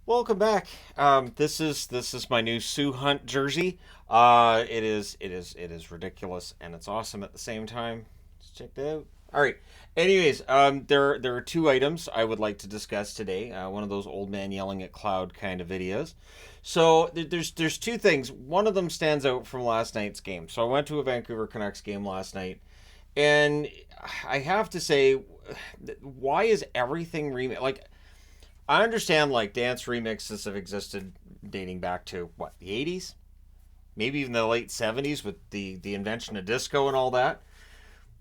Welcome back. This is my new Sue Hunt jersey. It is ridiculous and it's awesome at the same time. Let's check it out. All right. Anyways, there are two items I would like to discuss today. One of those old man yelling at cloud kind of videos. So there's two things. One of them stands out from last night's game. So I went to a Vancouver Canucks game last night, and I have to say, why is everything remade? Like, I understand like dance remixes have existed dating back to what, the 80s, maybe even the late 70s with the invention of disco and all that.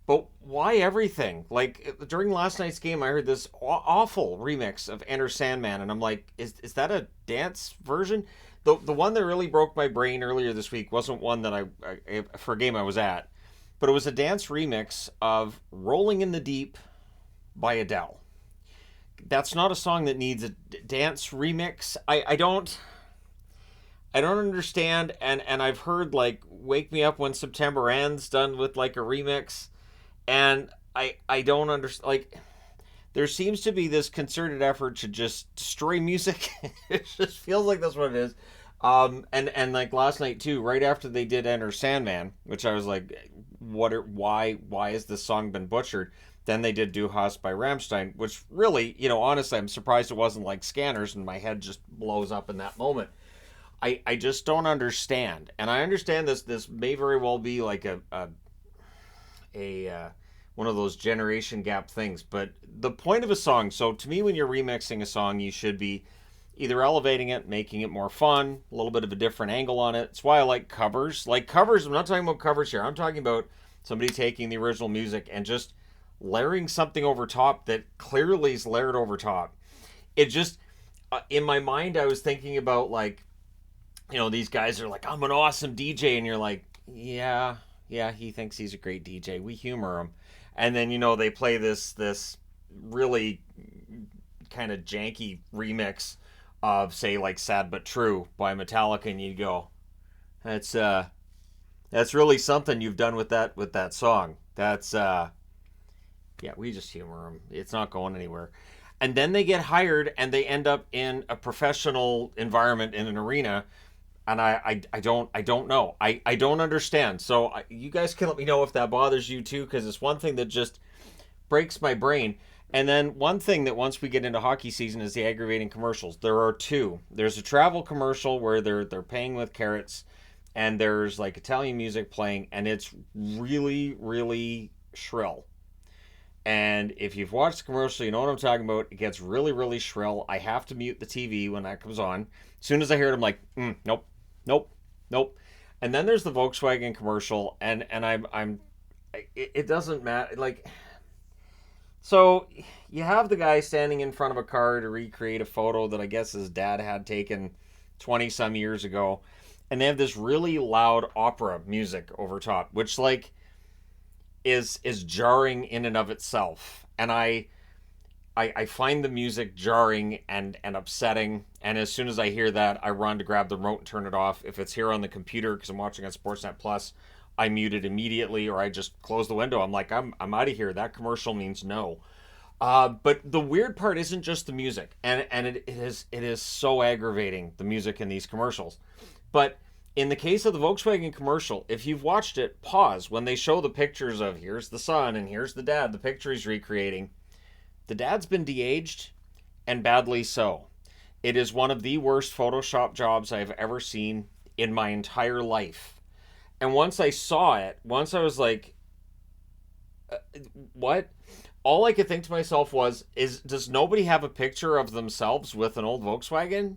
But why everything? Like during last night's game, I heard this awful remix of Enter Sandman, and I'm like, is that a dance version? The one that really broke my brain earlier this week wasn't one that I for a game I was at, but it was a dance remix of Rolling in the Deep by Adele. That's not a song that needs a dance remix. I don't understand, and I've heard like Wake Me Up When September Ends done with like a remix, and I don't understand. Like, there seems to be this concerted effort to just destroy music. It just feels like that's what it is. And like last night too, right after they did Enter Sandman, which I was like, why has this song been butchered? Then they did Du Hast by Rammstein, which really, honestly, I'm surprised it wasn't like Scanners, and my head just blows up in that moment. I just don't understand, and I understand this may very well be like a one of those generation gap things. But the point of a song, so to me, when you're remixing a song, you should be either elevating it, making it more fun, a little bit of a different angle on it. It's why I like covers. Like covers, I'm not talking about covers here. I'm talking about somebody taking the original music and just layering something over top that clearly is layered over top. It just, in my mind, I was thinking about like, these guys are like, I'm an awesome DJ, and you're like, yeah, yeah, he thinks he's a great DJ. We humor him, and then they play this really kind of janky remix of, say, like Sad But True by Metallica, and you go, that's that's really something you've done with that song. That's yeah, we just humor them. It's not going anywhere. And then they get hired and they end up in a professional environment in an arena, and I don't know. I don't understand. So you guys can let me know if that bothers you too, because it's one thing that just breaks my brain. And then one thing that once we get into hockey season is the aggravating commercials. There are two. There's a travel commercial where they're paying with carrots, and there's like Italian music playing, and it's really really shrill. And if you've watched the commercial, you know what I'm talking about. It gets really really shrill. I have to mute the TV when that comes on. As soon as I hear it, I'm like, nope, nope, nope. And then there's the Volkswagen commercial, and I'm it doesn't matter. Like, so you have the guy standing in front of a car to recreate a photo that I guess his dad had taken 20 some years ago. And they have this really loud opera music over top, which like is jarring in and of itself. And I find the music jarring and upsetting. And as soon as I hear that, I run to grab the remote and turn it off. If it's here on the computer because I'm watching on Sportsnet Plus, I mute it immediately, or I just close the window. I'm like, I'm out of here. That commercial means no. But the weird part isn't just the music, and it is so aggravating, the music in these commercials. But in the case of the Volkswagen commercial, if you've watched it, pause when they show the pictures of here's the son and here's the dad, the picture he's recreating. The dad's been de-aged, and badly so. It is one of the worst Photoshop jobs I've ever seen in my entire life. And once I saw it, once I was like, what? All I could think to myself was, does nobody have a picture of themselves with an old Volkswagen?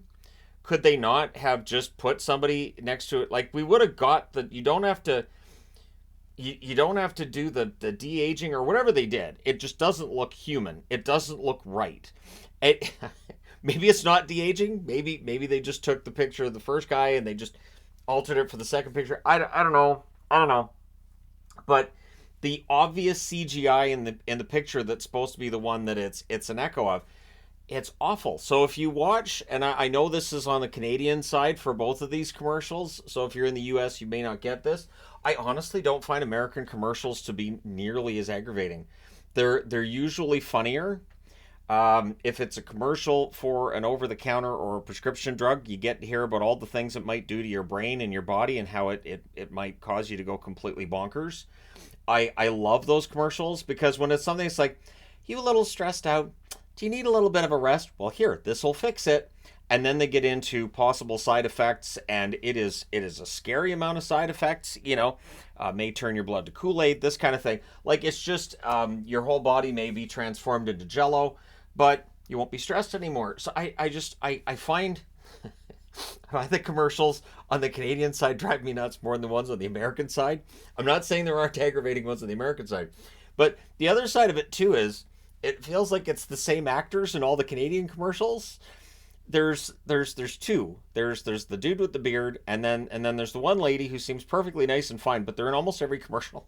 Could they not have just put somebody next to it? Like, we would have got the, you don't have to do the de-aging or whatever they did. It just doesn't look human. It doesn't look right. It, maybe it's not de-aging. Maybe they just took the picture of the first guy and they just altered it for the second picture. I don't know. I don't know. But the obvious CGI in the picture that's supposed to be the one that it's an echo of, it's awful. So if you watch, and I know this is on the Canadian side for both of these commercials, so if you're in the US, you may not get this. I honestly don't find American commercials to be nearly as aggravating. They're usually funnier. If it's a commercial for an over-the-counter or a prescription drug, you get to hear about all the things it might do to your brain and your body and how it might cause you to go completely bonkers. I love those commercials because when it's something that's like, you a little stressed out, do you need a little bit of a rest? Well, here, this will fix it. And then they get into possible side effects, and it is a scary amount of side effects. May turn your blood to Kool-Aid, this kind of thing. Like it's just your whole body may be transformed into Jello, but you won't be stressed anymore. So I find the commercials on the Canadian side drive me nuts more than the ones on the American side. I'm not saying there aren't aggravating ones on the American side, but the other side of it too is it feels like it's the same actors in all the Canadian commercials. There's two. There's the dude with the beard, and then there's the one lady who seems perfectly nice and fine, but they're in almost every commercial.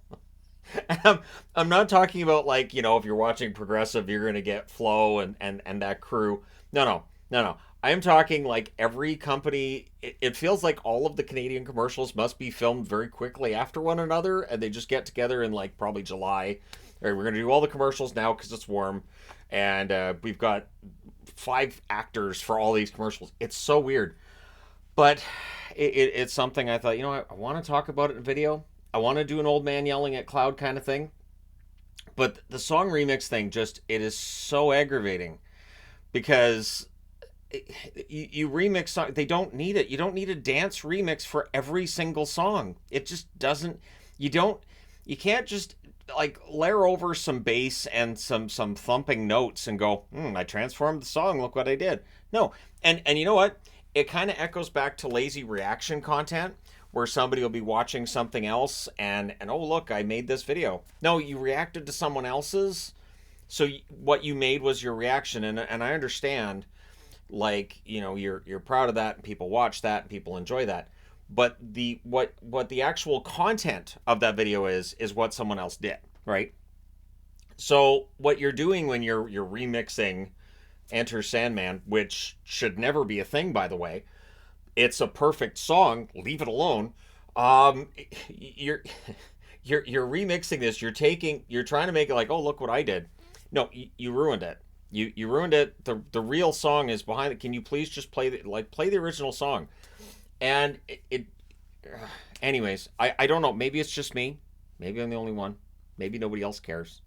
And I'm not talking about like, if you're watching Progressive, you're gonna get Flo and that crew. No. I am talking like every company. It feels like all of the Canadian commercials must be filmed very quickly after one another, and they just get together in like probably July. All right, we're gonna do all the commercials now because it's warm, and we've got 5 actors for all these commercials. It's so weird, but it's something I thought, I want to talk about it in video. I want to do an old man yelling at cloud kind of thing. But the song remix thing, it is so aggravating because you remix song. They don't need it. You don't need a dance remix for every single song. It just doesn't. You can't just like layer over some bass and some thumping notes and go, I transformed the song, look what I did. No. And you know what? It kind of echoes back to lazy reaction content where somebody will be watching something else and oh look, I made this video. No, you reacted to someone else's. So what you made was your reaction, and I understand, like, you're proud of that and people watch that and people enjoy that. But what the actual content of that video is what someone else did, right? So what you're doing when you're remixing Enter Sandman, which should never be a thing, by the way. It's a perfect song. Leave it alone. You're you're remixing this. You're trying to make it like, oh look what I did. No, you ruined it. You ruined it. The real song is behind it. Can you please just play the original song? And anyways, I don't know. Maybe it's just me. Maybe I'm the only one. Maybe nobody else cares.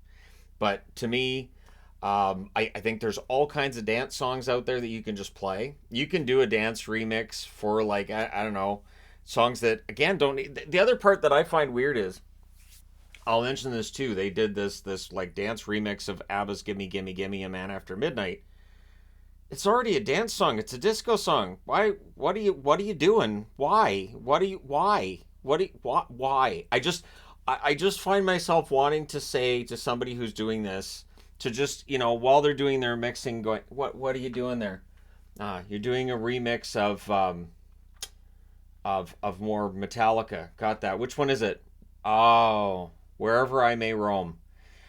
But to me, I think there's all kinds of dance songs out there that you can just play. You can do a dance remix for like, I don't know, songs that, again, don't need. The other part that I find weird is, I'll mention this too. They did this like dance remix of ABBA's "Gimme Gimme Gimme a Man After Midnight." It's already a dance song. It's a disco song. Why? What are you doing? Why? Why? I just find myself wanting to say to somebody who's doing this to just, while they're doing their mixing, going, what are you doing there? You're doing a remix of more Metallica. Got that? Which one is it? Oh, Wherever I May Roam.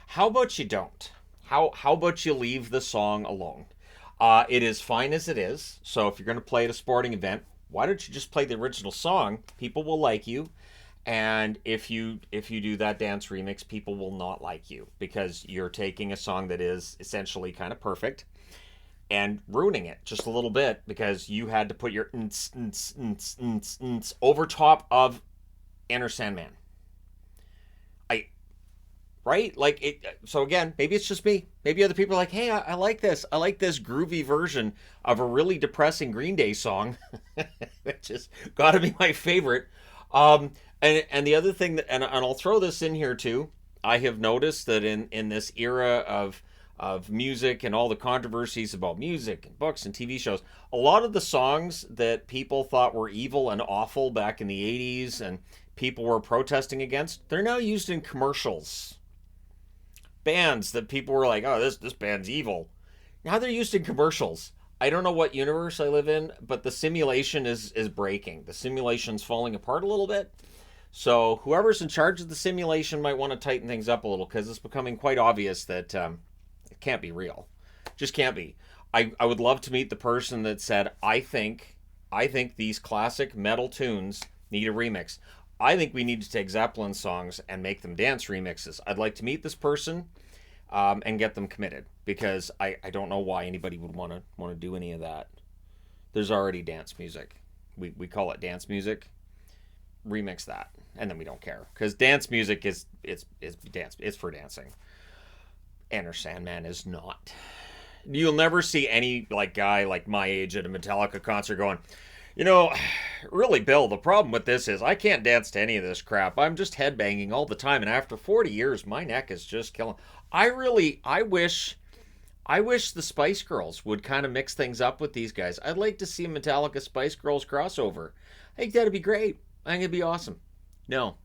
How about you don't? How about you leave the song alone? It is fine as it is. So if you're going to play at a sporting event, why don't you just play the original song? People will like you. And if you do that dance remix, people will not like you because you're taking a song that is essentially kind of perfect and ruining it just a little bit because you had to put your over top of Enter Sandman. Right? Like it. So again, maybe it's just me. Maybe other people are like, hey, I like this. I like this groovy version of a really depressing Green Day song, which is got to be my favorite. And the other thing that, and I'll throw this in here too. I have noticed that in this era of music and all the controversies about music and books and TV shows, a lot of the songs that people thought were evil and awful back in the 80s and people were protesting against, they're now used in commercials. Bands that people were like, oh, this band's evil. Now they're used in commercials. I don't know what universe I live in, but the simulation is breaking. The simulation's falling apart a little bit. So whoever's in charge of the simulation might want to tighten things up a little because it's becoming quite obvious that it can't be real. Just can't be. I would love to meet the person that said, I think these classic metal tunes need a remix. I think we need to take Zeppelin songs and make them dance remixes. I'd like to meet this person and get them committed because I don't know why anybody would want to do any of that. There's already dance music. We call it dance music. Remix that, and then we don't care, because dance music is dance. It's for dancing. Enter Sandman is not. You'll never see any like guy like my age at a Metallica concert going, you know, really, Bill, the problem with this is I can't dance to any of this crap. I'm just headbanging all the time, and after 40 years, my neck is just killing. I wish the Spice Girls would kind of mix things up with these guys. I'd like to see a Metallica Spice Girls crossover. I think that'd be great. I think it'd be awesome. No.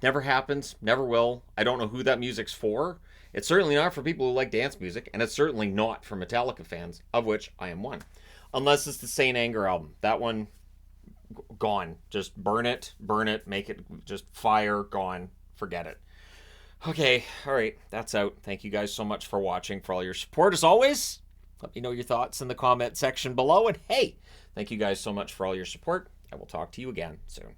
Never happens. Never will. I don't know who that music's for. It's certainly not for people who like dance music, and it's certainly not for Metallica fans, of which I am one. Unless it's the Saint Anger album. That one, gone. Just burn it, make it just fire, gone. Forget it. Okay, all right, that's out. Thank you guys so much for watching, for all your support. As always, let me know your thoughts in the comment section below. And hey, thank you guys so much for all your support. I will talk to you again soon.